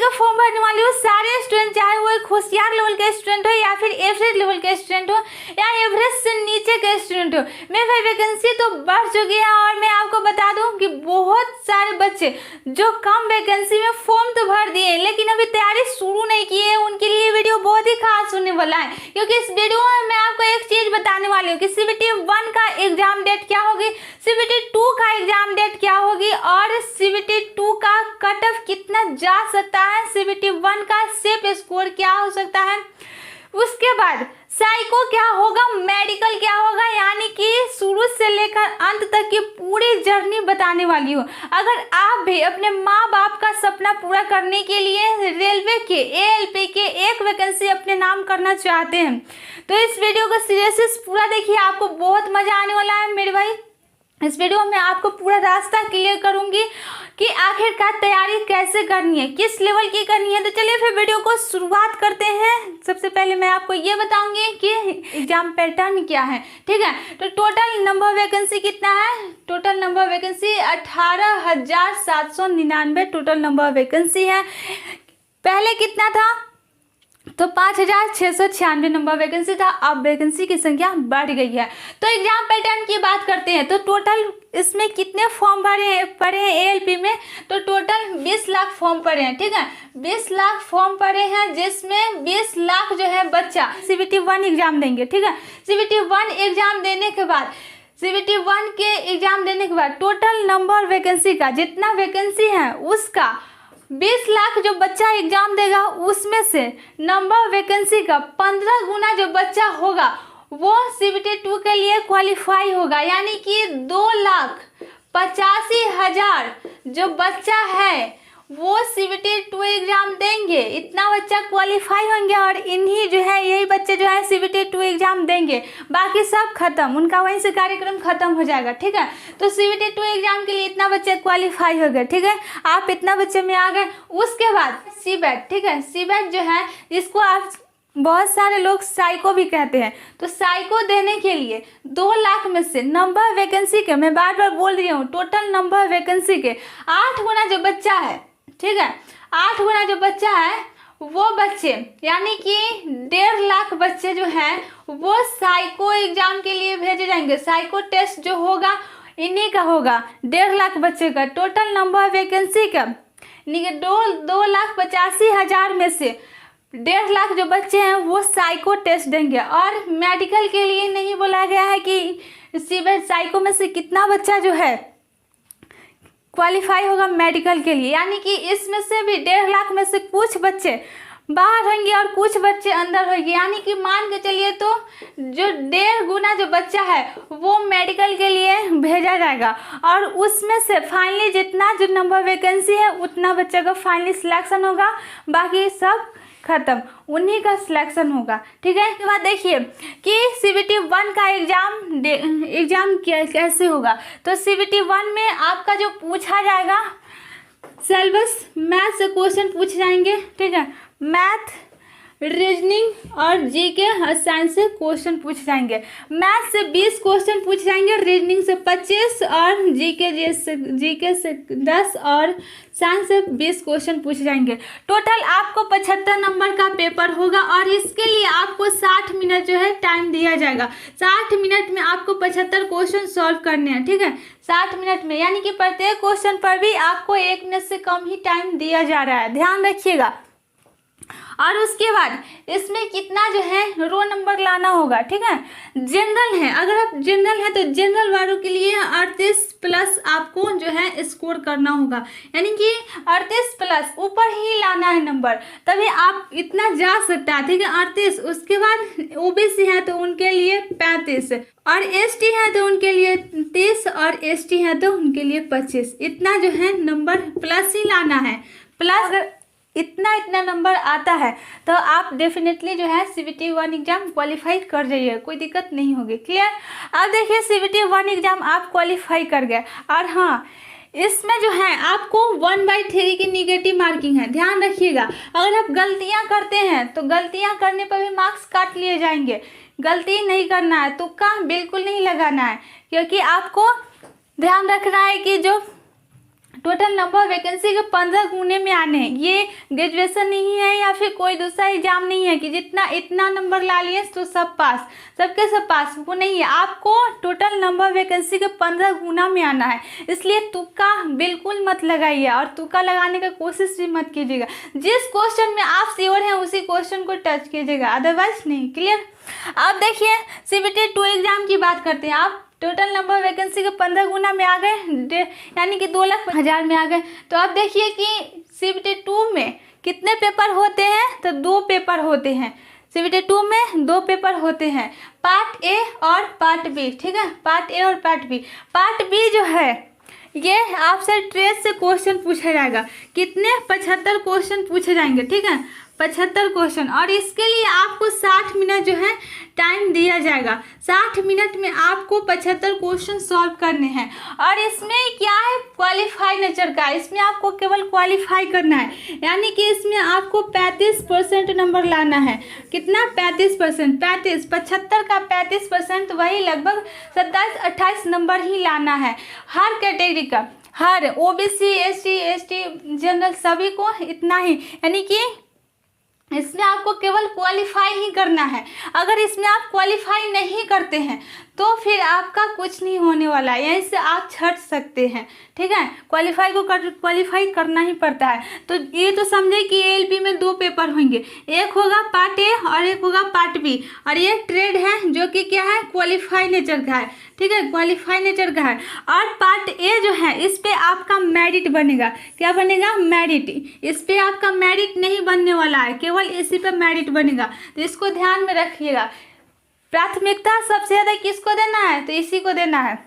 का फॉर्म भरने वाली हूँ सारे स्टूडेंट, चाहे वो एक होशियार लेवल के स्टूडेंट हो या फिर एवरेज लेवल के स्टूडेंट हो या एवरेज से नीचे के स्टूडेंट हो। मेरी वैकेंसी तो बढ़ चुकी है और मैं आपको बता दूं कि बहुत सारे बच्चे जो कम वैकेंसी में फॉर्म तो भर दिए लेकिन अभी तैयारी शुरू नहीं की है, उनके लिए वीडियो बहुत ही खास होने वाला है। क्योंकि इस वीडियो में मैं आपको एक चीज बताने वाली हूँ कि CBT 1 का एग्जाम डेट क्या होगी, CBT 2 का एग्जाम डेट क्या होगी और CBT 2 का कट ऑफ कितना जा सकता है, CBT 1 का सेफ स्कोर क्या हो सकता है, उसके बाद साइको क्या होगा, मेडिकल क्या होगा, यानी कि शुरू से लेकर अंत तक की पूरी जर्नी बताने वाली हूँ। अगर आप भी अपने माँ बाप का सपना पूरा करने के लिए रेलवे के ALP के एक वैकेंसी अपने नाम करना चाहते हैं तो इस वीडियो को सीरियसली पूरा देखिए, आपको बहुत मजा आने वाला है मेरे भाई। इस वीडियो में आपको पूरा रास्ता क्लियर करूंगी कि आखिरकार तैयारी कैसे करनी है, किस लेवल की करनी है। तो चलिए फिर वीडियो को शुरुआत करते हैं। सबसे पहले मैं आपको ये बताऊंगी कि एग्जाम पैटर्न क्या है, ठीक है। तो टोटल नंबर वैकेंसी कितना है, total number vacancy 18,799 total number vacancy है। पहले कितना था, तो 5,696 नंबर वैकेंसी था, अब वैकेंसी की संख्या बढ़ गई है। तो एग्जाम पैटर्न की बात करते हैं तो टोटल इसमें कितने फॉर्म पड़े हैं ALP में, तो टोटल 20 लाख फॉर्म पड़े हैं, ठीक है। 20 लाख फॉर्म पड़े हैं जिसमें 20 लाख जो है बच्चा CBT 1 एग्जाम देंगे, ठीक है। CBT 1 एग्जाम देने के बाद CBT 1 के एग्जाम देने के बाद टोटल नंबर वैकेंसी का जितना वैकेंसी है उसका 20 लाख जो बच्चा एग्जाम देगा उसमें से नंबर वैकेंसी का 15 गुना जो बच्चा होगा वो CBT 2 के लिए क्वालिफाई होगा, यानी कि 2,85,000 जो बच्चा है वो CBT 2 एग्जाम देंगे, इतना बच्चा क्वालिफाई होंगे और इन्हीं जो है यही बच्चे जो है CBT 2 एग्जाम देंगे, बाकी सब खत्म, उनका वहीं से कार्यक्रम खत्म हो जाएगा, ठीक है। तो CBT 2 एग्जाम के लिए इतना बच्चे क्वालिफाई हो गए, ठीक है, आप इतना बच्चे में आ गए। उसके बाद CBET, ठीक है, CBET जो है इसको आप बहुत सारे लोग साइको भी कहते हैं। तो साइको देने के लिए 2 लाख में से नंबर वैकेंसी के, मैं बार बार बोल रही हूँ, टोटल नंबर वैकेंसी के 8 गुना जो बच्चा है, ठीक है, 8 गुना जो बच्चा है वो बच्चे, यानी कि 1.5 लाख बच्चे जो हैं वो साइको एग्जाम के लिए भेजे जाएंगे। साइको टेस्ट जो होगा इन्हीं का होगा, 1.5 लाख बच्चे का टोटल नंबर वैकेंसी का 2,85,000 में से 1.5 लाख जो बच्चे हैं वो साइको टेस्ट देंगे। और मेडिकल के लिए नहीं बोला गया है कि CBET साइको में से कितना बच्चा जो है क्वालिफाई होगा मेडिकल के लिए, यानी कि इसमें से भी 1.5 लाख में से कुछ बच्चे बाहर होंगे और कुछ बच्चे अंदर होंगे, यानी कि मान के चलिए तो जो 1.5 गुना जो बच्चा है वो मेडिकल के लिए भेजा जाएगा और उसमें से फाइनली जितना जो नंबर वैकेंसी है उतना बच्चे का फाइनली सिलेक्शन होगा, बाकी सब खत्म, उन्हीं का सिलेक्शन होगा, ठीक है। इसके बाद देखिए कि CBT 1 का एग्जाम कैसे होगा। तो CBT 1 में आपका जो पूछा जाएगा सिलेबस मैथ से क्वेश्चन पूछे जाएंगे, ठीक है, मैथ, रीजनिंग और जीके और साइंस से क्वेश्चन पूछे जाएंगे। मैथ से 20 क्वेश्चन पूछे जाएंगे, रीजनिंग से 25 और जीके से 10 और साइंस से 20 क्वेश्चन पूछे जाएंगे। टोटल आपको 75 नंबर का पेपर होगा और इसके लिए आपको 60 मिनट जो है टाइम दिया जाएगा। 60 मिनट में आपको 75 क्वेश्चन सॉल्व करने हैं, ठीक है, 60 मिनट में, यानी कि प्रत्येक क्वेश्चन पर भी आपको 1 मिनट से कम ही टाइम दिया जा रहा है, ध्यान रखिएगा। और उसके बाद इसमें कितना जो है रो नंबर लाना होगा, ठीक है। जनरल है, अगर आप जनरल है तो जनरल वालों के लिए 38 प्लस आपको जो है स्कोर करना होगा, यानी कि 38 प्लस ऊपर ही लाना है नंबर, तभी आप इतना जा सकता है, ठीक है, 38। उसके बाद OBC है तो उनके लिए 35 और ST है तो उनके लिए 30 और ST है तो उनके लिए 25, इतना जो है नंबर प्लस ही लाना है। प्लस अगर इतना नंबर आता है तो आप डेफिनेटली जो है CBT 1 एग्जाम क्वालिफाई कर जाइए, कोई दिक्कत नहीं होगी, क्लियर। अब देखिए CBT 1 एग्जाम आप क्वालिफाई कर गए और हाँ इसमें जो है आपको 1/3 की निगेटिव मार्किंग है, ध्यान रखिएगा। अगर आप गलतियां करते हैं तो गलतियां करने पर भी मार्क्स काट लिए जाएंगे, गलती नहीं करना है, तुक्का बिल्कुल नहीं लगाना है, क्योंकि आपको ध्यान रखना है कि जो टोटल नंबर वैकेंसी के 15 गुने में आने हैं। ये ग्रेजुएशन नहीं है या फिर कोई दूसरा एग्जाम नहीं है कि जितना इतना नंबर ला लिए तो सब पास, सबके सब पास, वो नहीं है। आपको टोटल नंबर वैकेंसी के 15 गुना में आना है, इसलिए तुक्का बिल्कुल मत लगाइए और तुक्का लगाने का कोशिश भी मत कीजिएगा। जिस क्वेश्चन में आप श्योर हैं उसी क्वेश्चन को टच कीजिएगा, अदरवाइज नहीं। क्लियर। अब देखिए CBT 2 एग्जाम की बात करते हैं। आप टोटल नंबर वैकेंसी के 15 गुना में आ गए, यानी कि 2,00,000 में आ गए। तो अब देखिए कि CBT 2 में कितने पेपर होते हैं, तो 2 पेपर होते हैं। CBT 2 में 2 पेपर होते हैं, पार्ट ए और पार्ट बी। ठीक है, पार्ट ए और पार्ट बी। पार्ट बी जो है ये आपसे ट्रेस से क्वेश्चन पूछा जाएगा। कितने? 75 क्वेश्चन पूछे जाएंगे। ठीक है, 75 क्वेश्चन, और इसके लिए आपको 60 मिनट जो है टाइम दिया जाएगा। 60 मिनट में आपको 75 क्वेश्चन सॉल्व करने हैं। और इसमें क्या है, क्वालिफाई नेचर का, इसमें आपको केवल क्वालिफाई करना है, यानी कि इसमें आपको 35% नंबर लाना है। कितना? 35%। 75 का 35%, वही लगभग 27-28 नंबर ही लाना है हर कैटेगरी का, हर OBC SC ST जनरल सभी को इतना ही, यानी कि इसमें आपको केवल क्वालिफाई ही करना है। अगर इसमें आप क्वालिफाई नहीं करते हैं तो फिर आपका कुछ नहीं होने वाला है, यहीं से आप छट सकते हैं। ठीक है, क्वालिफाई करना ही पड़ता है। तो ये तो समझे कि ALP में 2 पेपर होंगे, एक होगा पार्ट ए और एक होगा पार्ट बी। और ये ट्रेड है जो कि क्या है, क्वालिफाई नेचर का है। ठीक है, क्वालिफाई नेचर का है। और पार्ट ए जो है इस पे आपका मेरिट बनेगा। क्या बनेगा? मेरिट। इस पे आपका मेरिट नहीं बनने वाला है, केवल इसी पे मेरिट बनेगा। तो इसको ध्यान में रखिएगा। प्राथमिकता सबसे ज़्यादा किसको देना है, तो इसी को देना है।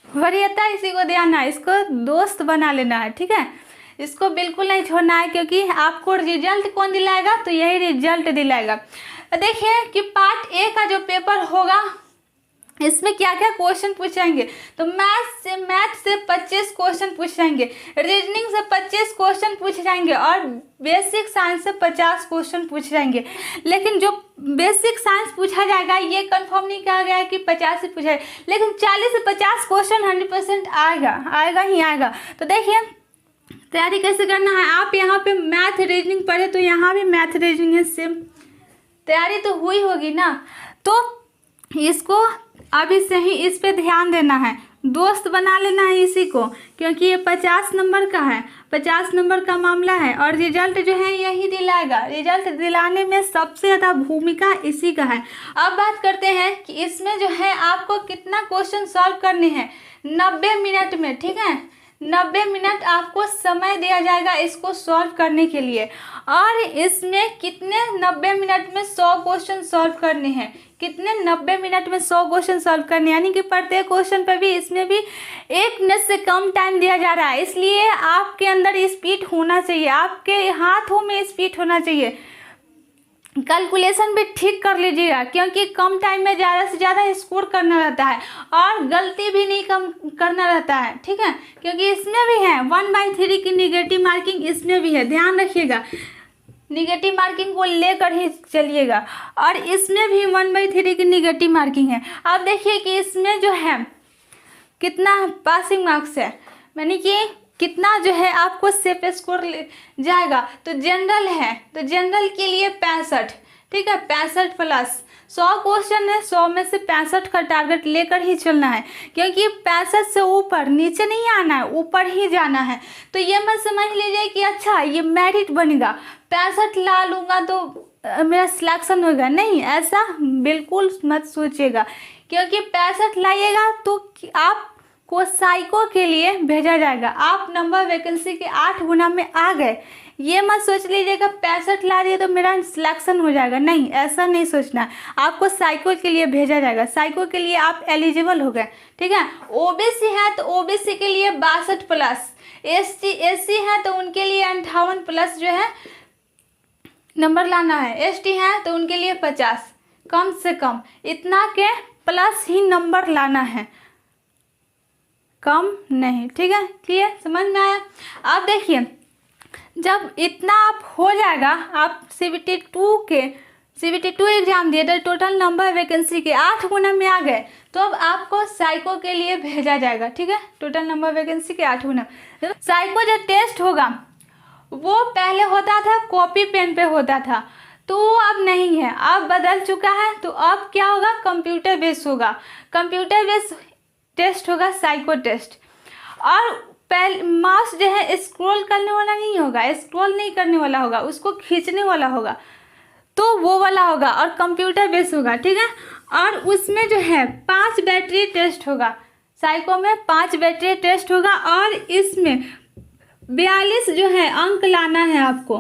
वरीयता इसी को देना है, इसको दोस्त बना लेना है। ठीक है, इसको बिल्कुल नहीं छोड़ना है, क्योंकि आपको रिजल्ट कौन दिलाएगा, तो यही रिजल्ट दिलाएगा। देखिए कि पार्ट ए का जो पेपर होगा इसमें क्या क्या क्वेश्चन पूछेंगे, तो मैथ से 25 क्वेश्चन पूछ जाएंगे, रीजनिंग से 25 क्वेश्चन पूछ जाएंगे, और बेसिक साइंस से 50 क्वेश्चन पूछ जाएंगे। लेकिन जो बेसिक साइंस पूछा जाएगा ये कंफर्म नहीं कहा गया है कि 50 से पूछा है, लेकिन 40 से 50 क्वेश्चन 100% आएगा ही आएगा। तो देखिए तैयारी कैसे करना है। आप यहाँ पे मैथ रीजनिंग पढ़े तो यहाँ भी मैथ रीजनिंग है, सेम तैयारी तो हुई होगी ना। तो इसको अभी से ही इस पे ध्यान देना है, दोस्त बना लेना है इसी को, क्योंकि ये 50 नंबर का है, 50 नंबर का मामला है। और रिजल्ट जो है यही दिलाएगा, रिजल्ट दिलाने में सबसे ज़्यादा भूमिका इसी का है। अब बात करते हैं कि इसमें जो है आपको कितना क्वेश्चन सॉल्व करने हैं, 90 मिनट में। ठीक है, 90 मिनट आपको समय दिया जाएगा इसको सॉल्व करने के लिए। और इसमें कितने 90 मिनट में 100 क्वेश्चन सॉल्व करने हैं, कितने 90 मिनट में 100 क्वेश्चन सॉल्व करने, यानी कि प्रत्येक क्वेश्चन पर भी इसमें भी 1 मिनट से कम टाइम दिया जा रहा है। इसलिए आपके अंदर स्पीड होना चाहिए, आपके हाथों में स्पीड होना चाहिए। कैलकुलेशन भी ठीक कर लीजिएगा, क्योंकि कम टाइम में ज़्यादा से ज़्यादा स्कोर करना रहता है और गलती भी नहीं कम करना रहता है। ठीक है, क्योंकि इसमें भी है 1/3 की निगेटिव मार्किंग, इसमें भी है, ध्यान रखिएगा। निगेटिव मार्किंग को लेकर ही चलिएगा, और इसमें भी 1/3 की निगेटिव मार्किंग है। अब देखिए कि इसमें जो है कितना पासिंग मार्क्स है, यानी कि कितना जो है आपको सेफ स्कोर जाएगा। तो जनरल है, तो जनरल के लिए 65। ठीक है, 65 प्लस 100 क्वेश्चन है, 100 में से 65 का टारगेट लेकर ही चलना है, क्योंकि 65 से ऊपर नीचे नहीं आना है, ऊपर ही जाना है। तो ये मत समझ लीजिए कि अच्छा ये मेरिट बनेगा, 65 ला लूँगा तो मेरा सिलेक्शन होगा, नहीं, ऐसा बिल्कुल मत सोचिएगा। क्योंकि 65 लाइएगा तो आप को साइको के लिए भेजा जाएगा, आप नंबर वैकेंसी के 8 गुना में आ गए। ये मत सोच लीजिएगा 65 ला दिए तो मेरा सिलेक्शन हो जाएगा, नहीं, ऐसा नहीं सोचना। आपको साइको के लिए भेजा जाएगा, साइको के लिए आप एलिजिबल हो गए। ठीक है, OBC है तो OBC के लिए 62 प्लस, SC है तो उनके लिए 58 प्लस जो है नंबर लाना है, ST है तो उनके लिए 50, कम से कम इतना के प्लस ही नंबर लाना है, कम नहीं। ठीक है, क्लियर, समझ में आया। अब देखिए जब इतना आप हो जाएगा, आप CBT 2 के CBT 2 एग्जाम दिए तो टोटल नंबर वैकेंसी के 8 गुना में आ गए, तो अब आपको साइको के लिए भेजा जाएगा। ठीक है, टोटल नंबर वैकेंसी के 8 गुना। साइको जो टेस्ट होगा वो पहले होता था कॉपी पेन पे होता था, तो वो अब नहीं है, अब बदल चुका है। तो अब क्या होगा, कंप्यूटर बेस होगा, कंप्यूटर बेस टेस्ट होगा साइको टेस्ट। और पहले माउस जो है स्क्रॉल करने वाला नहीं होगा, स्क्रॉल नहीं करने वाला होगा, उसको खींचने वाला होगा, तो वो वाला होगा और कंप्यूटर बेस होगा। ठीक है, और उसमें जो है 5 बैटरी टेस्ट होगा, साइको में 5 बैटरी टेस्ट होगा, और इसमें 42 जो है अंक लाना है आपको,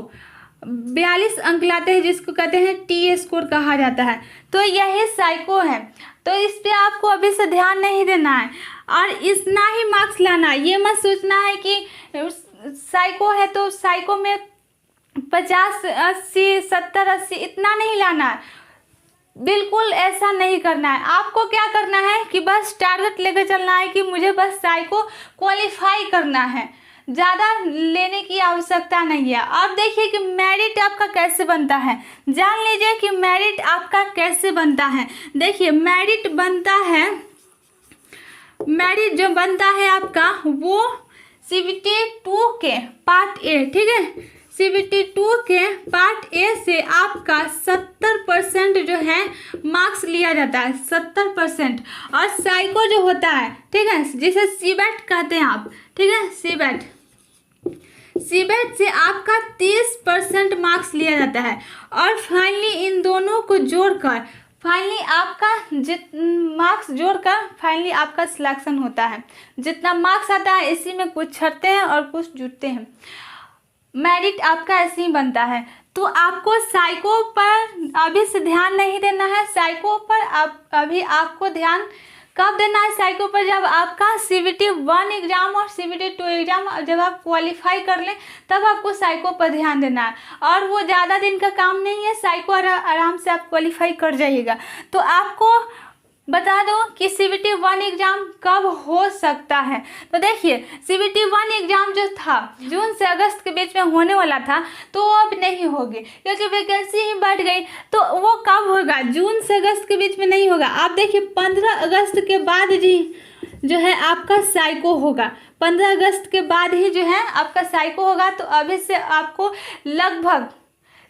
42 अंक लाते हैं जिसको कहते हैं टी स्कोर कहा जाता है। तो यही साइको है, तो इस पे आपको अभी से ध्यान नहीं देना है और इतना ही मार्क्स लाना है। ये मत सोचना है कि साइको है तो साइको में 50, 80, 70, 80 इतना नहीं लाना है, बिल्कुल ऐसा नहीं करना है। आपको क्या करना है कि बस टारगेट लेकर चलना है कि मुझे बस साइको क्वालिफाई करना है, ज़्यादा लेने की आवश्यकता नहीं है। अब देखिए कि मेरिट आपका कैसे बनता है, जान लीजिए कि मेरिट आपका कैसे बनता है। देखिए मेरिट बनता है, मेरिट जो बनता है आपका वो CBT 2 के पार्ट ए, ठीक है, CBT 2 के पार्ट ए से आपका 70% जो है मार्क्स लिया जाता है, 70%। और साइको जो होता है, ठीक है, जिसे सीबेट कहते हैं आप, ठीक है, सीबेट से आपका 30% मार्क्स लिया जाता है। और फाइनली इन दोनों को जोड़कर फाइनली आपका मार्क्स जोड़कर फाइनली आपका सिलेक्शन होता है। जितना मार्क्स आता है इसी में कुछ छटते हैं और कुछ जुटते हैं, मेरिट आपका ऐसे ही बनता है। तो आपको साइको पर अभी से ध्यान नहीं देना है, साइको पर अभी आपको ध्यान कब देना है, साइको पर जब आपका CBT 1 एग्ज़ाम और CBT 2 एग्ज़ाम जब आप क्वालिफाई कर लें तब आपको साइको पर ध्यान देना है। और वो ज़्यादा दिन का काम नहीं है, साइको आराम से आप क्वालिफाई कर जाइएगा। तो आपको बता दो कि CBT 1 एग्ज़ाम कब हो सकता है। तो देखिए CBT 1 एग्ज़ाम जो था जून से अगस्त के बीच में होने वाला था, तो वो अब नहीं होगी क्योंकि वैकेंसी ही बढ़ गई। तो वो कब होगा, जून से अगस्त के बीच में नहीं होगा। आप देखिए 15 अगस्त के बाद जी जो है आपका साइको होगा, 15 अगस्त के बाद ही जो है आपका साइको होगा। तो अभी से आपको लगभग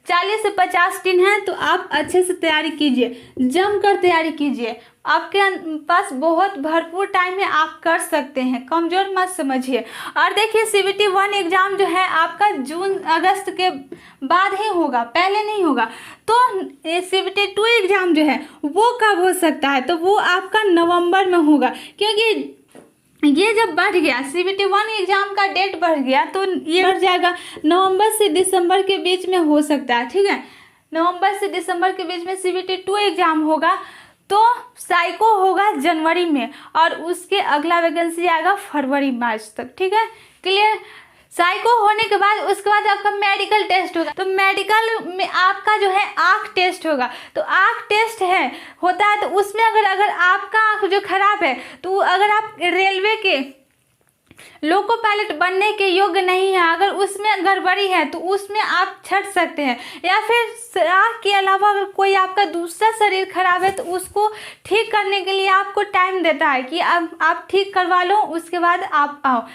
40 से 50 दिन है, तो आप अच्छे से तैयारी कीजिए, जमकर तैयारी कीजिए। आपके पास बहुत भरपूर टाइम है, आप कर सकते हैं, कमज़ोर मत समझिए। और देखिए CBT 1 एग्ज़ाम जो है आपका जून अगस्त के बाद ही होगा, पहले नहीं होगा। तो CBT 2 एग्ज़ाम जो है वो कब हो सकता है, तो वो आपका नवंबर में होगा। क्योंकि ये जब बढ़ गया, CBT 1 एग्ज़ाम का डेट बढ़ गया, तो ये बढ़ जाएगा, नवंबर से दिसंबर के बीच में हो सकता है। ठीक है, नवंबर से दिसंबर के बीच में CBT 2 एग्ज़ाम होगा। तो साइको होगा जनवरी में और उसके अगला वैकेंसी आएगा फरवरी मार्च तक। ठीक है, क्लियर। साइको होने के बाद उसके बाद आपका मेडिकल टेस्ट होगा। तो मेडिकल में आपका जो है आँख टेस्ट होगा। तो आँख टेस्ट होता है, तो उसमें अगर आपका आँख जो खराब है, तो अगर आप रेलवे के लोको पायलट बनने के योग्य नहीं है, अगर उसमें गड़बड़ी है तो उसमें आप छट सकते हैं। या फिर आँख के अलावा अगर कोई आपका दूसरा शरीर खराब है तो उसको ठीक करने के लिए आपको टाइम देता है कि अब आप ठीक करवा लो, उसके बाद आप आओ।